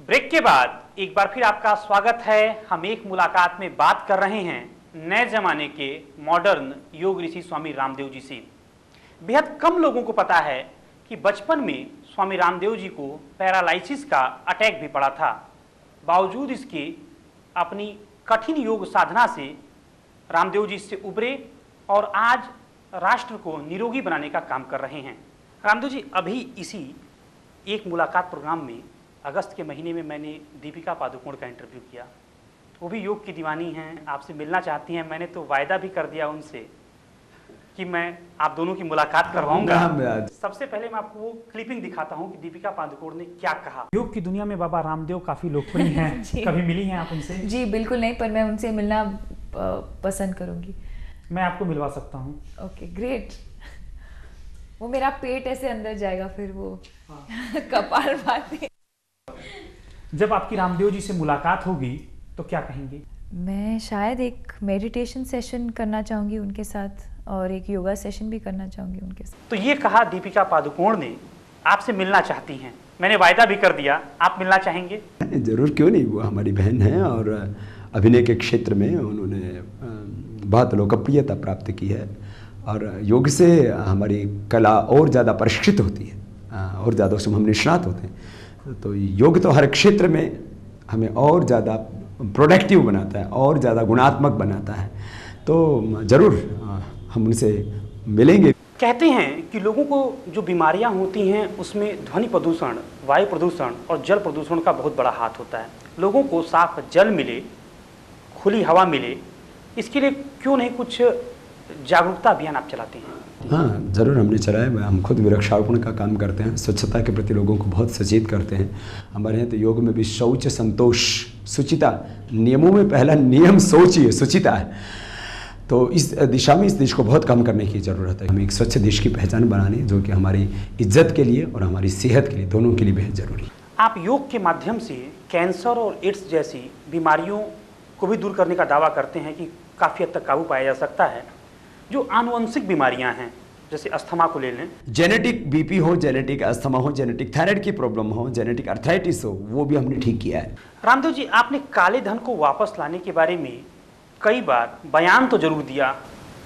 Break के बाद एक बार फिर आपका स्वागत है। हम एक मुलाकात में बात कर रहे हैं नए जमाने के मॉडर्न योग ऋषि स्वामी रामदेव जी से। बेहद कम लोगों को पता है कि बचपन में स्वामी रामदेव जी को पैरालिसिस का अटैक भी पड़ा था। बावजूद इसके अपनी कठिन योग साधना से रामदेव जी से उभरे और आज राष्ट्र को निरोगी बनाने का काम कर रहे हैं। रामदेव जी, अभी इसी एक मुलाकात प्रोग्राम में अगस्त के महीने में मैंने दीपिका पादुकोण का इंटरव्यू किया। वो भी योग की दीवानी हैं, आपसे मिलना चाहती हैं। मैंने तो वायदा भी कर दिया उनसे कि मैं आप दोनों की मुलाकात करवाऊंगा। सबसे पहले मैं आपको वो क्लिपिंग दिखाता हूँ कि दीपिका पादुकोण ने क्या कहा। योग की दुनिया में बाबा रामदेव काफी लोकप्रिय हैं। कभी मिली हैं आप उनसे? जी बिल्कुल नहीं, पर मैं उनसे मिलना पसंद करूंगी। मैं आपको मिलवा सकता हूँ। Okay great. वो मेरा पेट ऐसे अंदर जाएगा फिर वो कपाल भाती। जब आपकी रामदेव जी से मुलाकात होगी तो क्या कहेंगी? मैं शायद एक मेडिटेशन सेशन करना चाहूँगी उनके साथ और एक योगा सेशन भी करना चाहूँगी उनके साथ। तो ये कहा दीपिका पादुकोण ने आपसे मिलना चाहती हैं। मैंने वायदा भी कर दिया, आप मिलना चाहेंगे? जरूर, क्यों नहीं। वो हमारी बहन है और अभिनय के क्षेत्र में उन्होंने बहुत लोकप्रियता प्राप्त की है और योग से हमारी कला और ज़्यादा परिष्कृत होती है और ज़्यादा उसमें हम निष्णात होते हैं। तो योग तो हर क्षेत्र में हमें और ज़्यादा प्रोडक्टिव बनाता है और ज़्यादा गुणात्मक बनाता है। तो ज़रूर हम उनसे मिलेंगे। कहते हैं कि लोगों को जो बीमारियां होती हैं उसमें ध्वनि प्रदूषण, वायु प्रदूषण और जल प्रदूषण का बहुत बड़ा हाथ होता है। लोगों को साफ जल मिले, खुली हवा मिले, इसके लिए क्यों नहीं कुछ जागरूकता अभियान आप चलाते हैं? हाँ ज़रूर, हमने चलाया। हम खुद वृक्षारोपण का काम करते हैं, स्वच्छता के प्रति लोगों को बहुत सचेत करते हैं। हमारे यहाँ तो योग में भी शौच, संतोष, शुचिता, नियमों में पहला नियम सोच ही है, शुचिता है। तो इस दिशा में इस देश को बहुत काम करने की ज़रूरत है। हमें एक स्वच्छ देश की पहचान बनानी, जो कि हमारी इज्जत के लिए और हमारी सेहत के लिए, दोनों के लिए बेहद ज़रूरी है। आप योग के माध्यम से कैंसर और एड्स जैसी बीमारियों को भी दूर करने का दावा करते हैं कि काफ़ी हद तक काबू पाया जा सकता है। जो आनुवंशिक बीमारियां हैं, जैसे अस्थमा को ले लें, जेनेटिक बीपी हो, जेनेटिक अस्थमा हो, जेनेटिक थायराइड की प्रॉब्लम हो, जेनेटिक अर्थराइटिस हो, वो भी हमने ठीक किया है। रामदेव जी, आपने काले धन को वापस लाने के बारे में कई बार बयान तो जरूर दिया,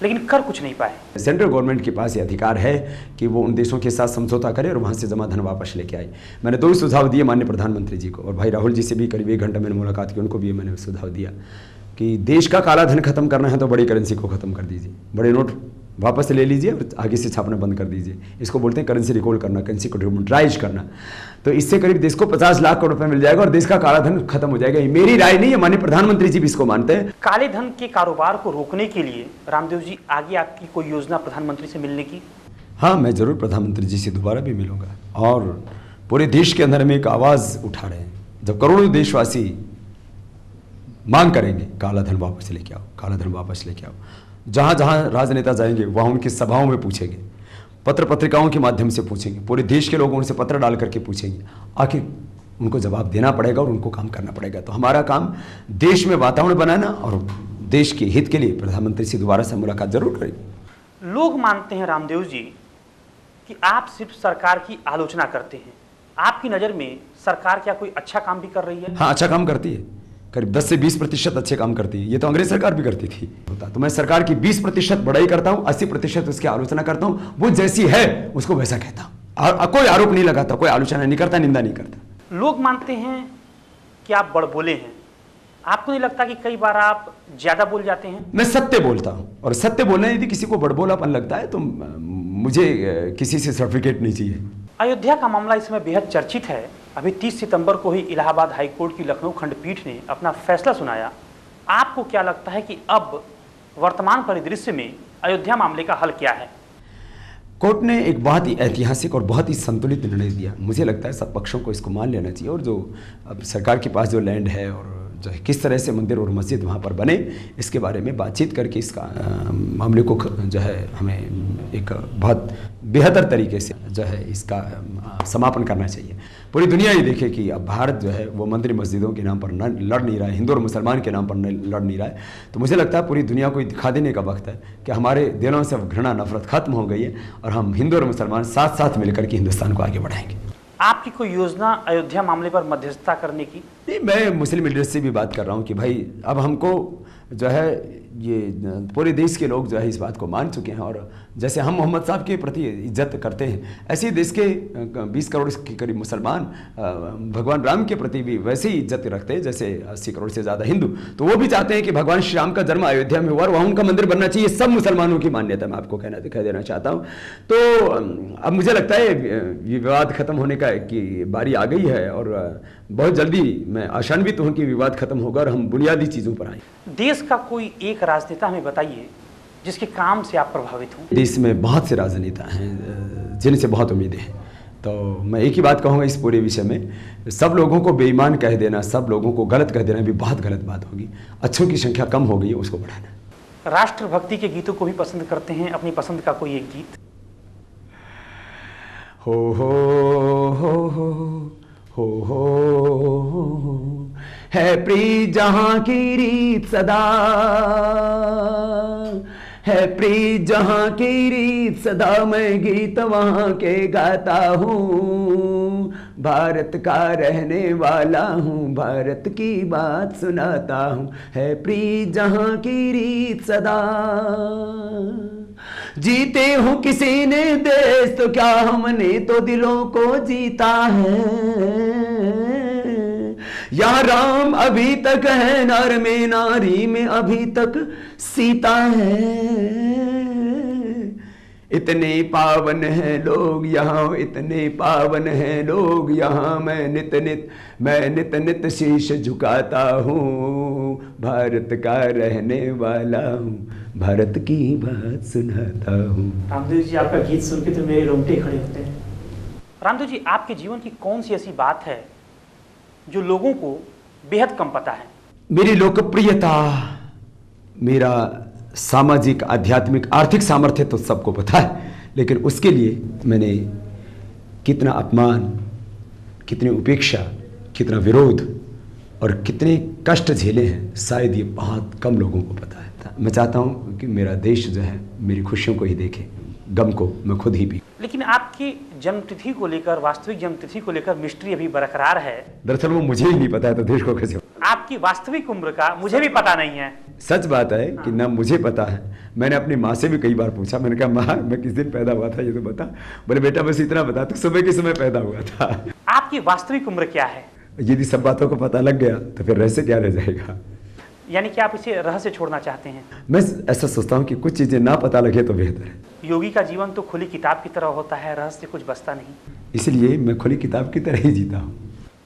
लेकिन कर कुछ नहीं पाए। सेंट्रल गवर्नमेंट के पास ये अधिकार है कि वो उन देशों के साथ समझौता करे और वहाँ से जमा धन वापस लेके आए। मैंने 2 सुझाव दिए माननीय प्रधानमंत्री जी को, और भाई राहुल जी से भी करीब 1 घंटा मैंने मुलाकात की, उनको भी मैंने सुझाव दिया कि देश का काला धन खत्म करना है तो बड़ी करेंसी को खत्म कर दीजिए, बड़े नोट वापस ले लीजिए और आगे से छापना बंद कर दीजिए। इसको बोलते हैं करेंसी रिकॉल करना, करेंसी को डिमोनेटाइज करना। तो इससे करीब देश को 50 लाख करोड़ रुपए मिल जाएगा और देश का काला धन खत्म हो जाएगा। ये मेरी राय नहीं है, माननीय प्रधानमंत्री जी भी इसको मानते हैं। काले धन के कारोबार को रोकने के लिए रामदेव जी, आगे आपकी कोई योजना प्रधानमंत्री से मिलने की? हाँ, मैं जरूर प्रधानमंत्री जी से दोबारा भी मिलूंगा और पूरे देश के अंदर में एक आवाज़ उठा रहे हैं। जब करोड़ों देशवासी मांग करेंगे काला धन वापस लेके आओ, काला धन वापस लेके आओ, जहाँ जहाँ राजनेता जाएंगे वहाँ उनकी सभाओं में पूछेंगे, पत्र पत्रिकाओं के माध्यम से पूछेंगे, पूरे देश के लोग उनसे पत्र डाल करके पूछेंगे, आखिर उनको जवाब देना पड़ेगा और उनको काम करना पड़ेगा। तो हमारा काम देश में वातावरण बनाना और देश के हित के लिए प्रधानमंत्री से दोबारा से मुलाकात जरूर करेंगे। लोग मानते हैं रामदेव जी कि आप सिर्फ सरकार की आलोचना करते हैं। आपकी नज़र में सरकार क्या कोई अच्छा काम भी कर रही है? हाँ, अच्छा काम करती है, करीब 10 से 20% अच्छे काम करती है। ये तो अंग्रेज सरकार भी करती थी। तो मैं सरकार की 20% बड़ाई करता हूँ, 80% उसकी आलोचना करता हूँ। वो जैसी है उसको वैसा कहता हूँ, कोई आरोप नहीं लगाता, कोई आलोचना नहीं करता, निंदा नहीं करता। लोग मानते हैं कि आप बड़बोले हैं। आपको नहीं लगता कि कई बार आप ज्यादा बोल जाते हैं? मैं सत्य बोलता हूँ और सत्य बोलना यदि किसी को बड़बोलापन लगता है तो मुझे किसी से सर्टिफिकेट नहीं चाहिए। अयोध्या का मामला इस समय बेहद चर्चित है। अभी 30 सितंबर को ही इलाहाबाद हाईकोर्ट की लखनऊ खंडपीठ ने अपना फैसला सुनाया। आपको क्या लगता है कि अब वर्तमान परिदृश्य में अयोध्या मामले का हल क्या है? कोर्ट ने एक बहुत ही ऐतिहासिक और बहुत ही संतुलित निर्णय दिया। मुझे लगता है सब पक्षों को इसको मान लेना चाहिए और जो अब सरकार के पास जो लैंड है और जो है किस तरह से मंदिर और मस्जिद वहाँ पर बने, इसके बारे में बातचीत करके इसका मामले को जो है हमें एक बहुत बेहतर तरीके से जो है इसका समापन करना चाहिए। पूरी दुनिया ये देखे कि अब भारत जो है वो मंदिर मस्जिदों के नाम पर न लड़ नहीं रहा है, हिंदू और मुसलमान के नाम पर लड़ नहीं रहा है। तो मुझे लगता है पूरी दुनिया को दिखा देने का वक्त है कि हमारे दिलों से घृणा नफरत खत्म हो गई है और हम हिंदू और मुसलमान साथ साथ मिलकर के हिंदुस्तान को आगे बढ़ाएंगे। आपकी कोई योजना अयोध्या मामले पर मध्यस्थता करने की? नहीं, मैं मुस्लिम लीडर से भी बात कर रहा हूँ कि भाई अब हमको जो है ये पूरे देश के लोग जो है इस बात को मान चुके हैं, और जैसे हम मोहम्मद साहब के प्रति इज्जत करते हैं, ऐसे ही देश के 20 करोड़ के करीब मुसलमान भगवान राम के प्रति भी वैसे ही इज्जत रखते हैं जैसे 80 करोड़ से ज़्यादा हिंदू। तो वो भी चाहते हैं कि भगवान श्री राम का जन्म अयोध्या में हुआ और वहाँ उनका मंदिर बनना चाहिए। सब मुसलमानों की मान्यता मैं आपको दिखाई देना चाहता हूँ। तो अब मुझे लगता है ये विवाद खत्म होने का की बारी आ गई है, और बहुत जल्दी मैं आशान्वित हूँ कि विवाद खत्म होगा और हम बुनियादी चीज़ों पर आए। देश का कोई एक राजनेता हमें बताइए जिसके काम से आप प्रभावित हों। देश में बहुत से राजनेता हैं जिनसे बहुत उम्मीदें हैं। तो मैं एक ही बात कहूँगा इस पूरे विषय में, सब लोगों को बेईमान कह देना, सब लोगों को गलत कह देना भी बहुत गलत बात होगी। अच्छों की संख्या कम हो गई है, उसको बढ़ाना। राष्ट्रभक्ति के गीतों को भी पसंद करते हैं, अपनी पसंद का कोई एक गीत? हो है प्रीत जहां की रीत सदा, है प्रीत जहां की रीत सदा, मैं गीत वहां के गाता हूँ। भारत का रहने वाला हूँ, भारत की बात सुनाता हूँ। है प्रीत जहां की रीत सदा, जीते हो किसी ने देश तो क्या हमने तो दिलों को जीता है। यहाँ राम अभी तक है, नर में नारी में अभी तक सीता है। इतने पावन हैं लोग यहाँ, इतने पावन हैं लोग यहाँ, मैं नित नित शीश झुकाता हूँ। भारत का रहने वाला हूँ, भारत की बात सुनाता हूँ। रामदेव जी, आपका गीत सुन के तो मेरे रोंगटे खड़े होते हैं। रामदेव जी, आपके जीवन की कौन सी ऐसी बात है जो लोगों को बेहद कम पता है? मेरी लोकप्रियता, मेरा सामाजिक, आध्यात्मिक, आर्थिक सामर्थ्य तो सबको पता है, लेकिन उसके लिए मैंने कितना अपमान, कितनी उपेक्षा, कितना विरोध और कितने कष्ट झेले हैं, शायद ये बहुत कम लोगों को पता है। मैं चाहता हूँ कि मेरा देश जो है मेरी खुशियों को ही देखे, गम को मैं खुद ही भी। लेकिन आपकी जन्मतिथि को लेकर, वास्तविक जन्मतिथि को लेकर मिस्ट्री अभी बरकरार है। दरअसल वो मुझे ही नहीं पता है तो देश को कैसे? आपकी वास्तविक उम्र का मुझे भी पता नहीं है। सच बात है कि ना मुझे पता है। मैंने अपनी माँ से भी कई बार पूछा, मैंने कहा माँ मैं किस दिन पैदा हुआ था ये तो बता। बोले बेटा बस इतना बता, तो सुबह के समय पैदा हुआ था। आपकी वास्तविक उम्र क्या है? यदि सब बातों को पता लग गया तो फिर रहस्य क्या रह जाएगा? यानी कि आप इसे रहस्य छोड़ना चाहते हैं? मैं ऐसा सोचता हूँ कि कुछ चीजें ना पता लगे तो बेहतर है। योगी का जीवन तो खुली किताब की तरह होता है, रहस्य कुछ बचता नहीं। इसलिए मैं खुली किताब की तरह ही जीता हूँ।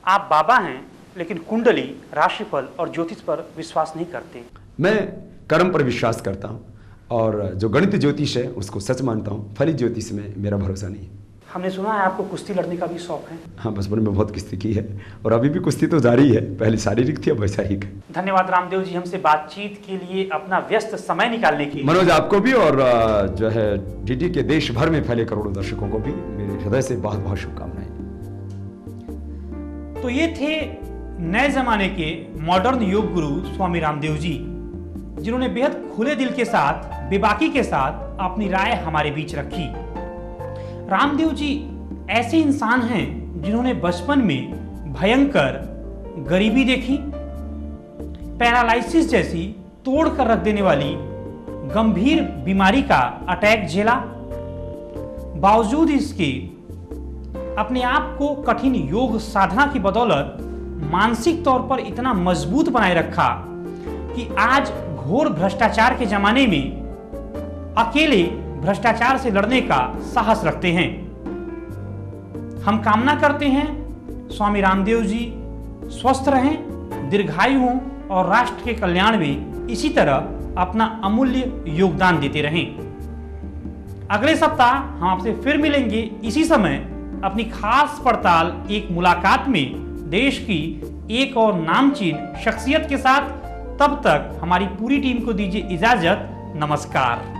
आप बाबा हैं लेकिन कुंडली, राशिफल और ज्योतिष पर विश्वास नहीं करते। मैं कर्म पर विश्वास करता हूँ, और जो गणित ज्योतिष है उसको सच मानता हूँ। फलित ज्योतिष में मेरा भरोसा नहीं है। हमने सुना है आपको कुश्ती लड़ने का भी शौक है। हाँ, बचपन में बहुत कुश्ती की है और अभी भी कुश्ती तो जारी है। पहले शारीरिक थी, अब वैचारिक है। धन्यवाद रामदेव जी, हमसे बातचीत के लिए अपना व्यस्त समय निकालने के लिए। मनोज, आपको भी और जो है डीडी के देश भर में फैले करोड़ों दर्शकों को भी मेरे हृदय से बहुत बहुत शुभकामनाएं। तो ये थे नए जमाने के मॉडर्न योग गुरु स्वामी रामदेव जी, जिन्होंने बेहद खुले दिल के साथ, बेबाकी के साथ अपनी राय हमारे बीच रखी। रामदेव जी ऐसे इंसान हैं जिन्होंने बचपन में भयंकर गरीबी देखी, पैरालिसिस जैसी तोड़ कर रख देने वाली गंभीर बीमारी का अटैक झेला। बावजूद इसके अपने आप को कठिन योग साधना की बदौलत मानसिक तौर पर इतना मजबूत बनाए रखा कि आज घोर भ्रष्टाचार के जमाने में अकेले भ्रष्टाचार से लड़ने का साहस रखते हैं। हम कामना करते हैं स्वामी रामदेव जी स्वस्थ रहें, दीर्घायु हों और राष्ट्र के कल्याण में इसी तरह अपना अमूल्य योगदान देते रहें। अगले सप्ताह हम आपसे फिर मिलेंगे इसी समय अपनी खास पड़ताल एक मुलाकात में देश की एक और नामचीन शख्सियत के साथ। तब तक हमारी पूरी टीम को दीजिए इजाजत। नमस्कार।